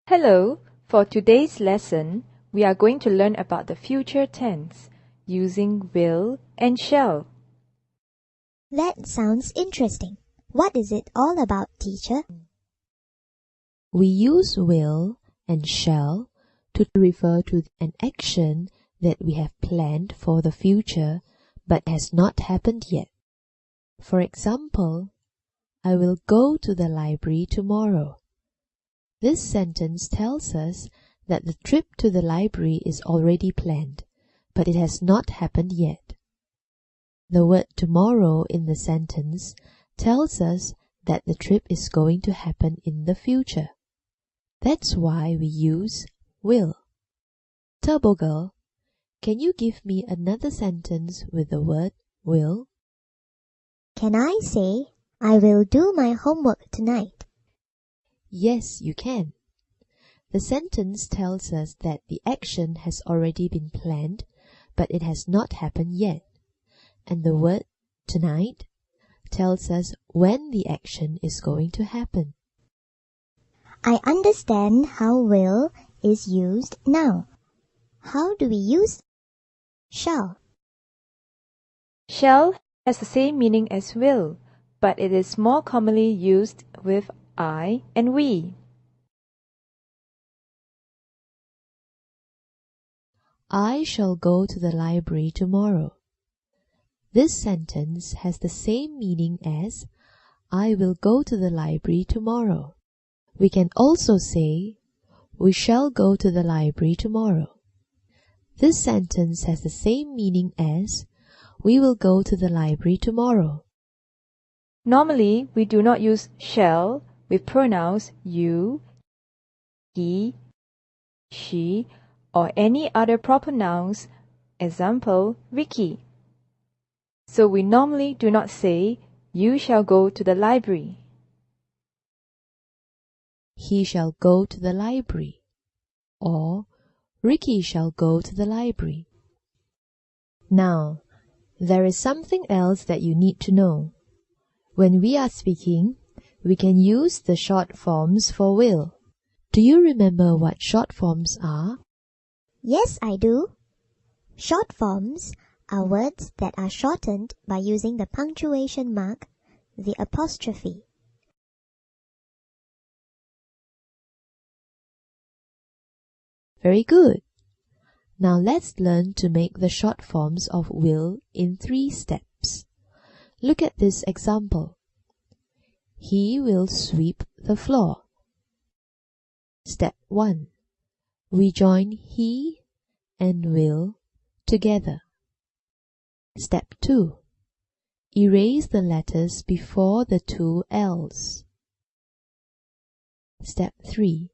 Hello, for today's lesson, we are going to learn about the future tense using will and shall. That sounds interesting. What is it all about, teacher? We use will and shall to refer to an action that we have planned for the future but has not happened yet. For example, I will go to the library tomorrow. This sentence tells us that the trip to the library is already planned, but it has not happened yet. The word tomorrow in the sentence tells us that the trip is going to happen in the future. That's why we use will. Turbo Girl, can you give me another sentence with the word will? Can I say, I will do my homework tonight? Yes, you can. The sentence tells us that the action has already been planned, but it has not happened yet. And the word tonight tells us when the action is going to happen. I understand how will is used now. How do we use shall? Shall has the same meaning as will, but it is more commonly used with I and we. I shall go to the library tomorrow. This sentence has the same meaning as I will go to the library tomorrow. We can also say we shall go to the library tomorrow. This sentence has the same meaning as we will go to the library tomorrow. Normally, we do not use shall with pronouns you, he, she, or any other proper nouns, example, Vicky. So we normally do not say, you shall go to the library. He shall go to the library, or Ricky shall go to the library. Now, there is something else that you need to know. When we are speaking, we can use the short forms for will. Do you remember what short forms are? Yes, I do. Short forms are words that are shortened by using the punctuation mark, the apostrophe. Very good. Now let's learn to make the short forms of will in 3 steps. Look at this example. He will sweep the floor. Step 1. We join he and will together. Step 2. Erase the letters before the 2 L's. Step 3.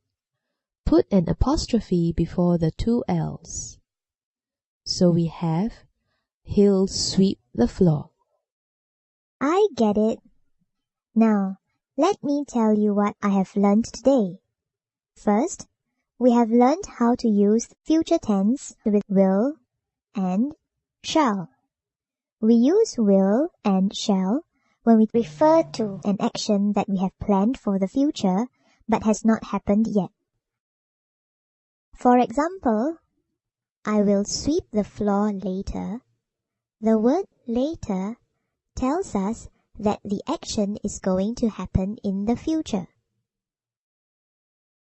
Put an apostrophe before the 2 L's. So we have, he'll sweep the floor. I get it. Now, let me tell you what I have learned today. First, we have learned how to use future tense with will and shall. We use will and shall when we refer to an action that we have planned for the future but has not happened yet. For example, I will sweep the floor later. The word later tells us that the action is going to happen in the future.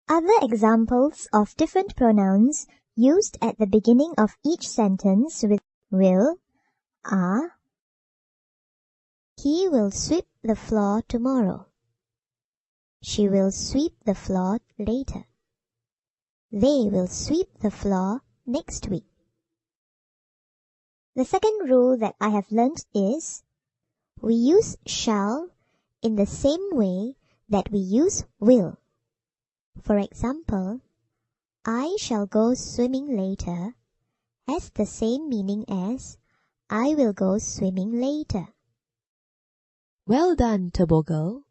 Other examples of different pronouns used at the beginning of each sentence with will are: he will sweep the floor tomorrow. She will sweep the floor later. They will sweep the floor next week. The second rule that I have learned is we use shall in the same way that we use will. For example, I shall go swimming later has the same meaning as I will go swimming later. Well done, Turbo Girl.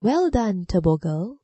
Well done, Turbo Girl.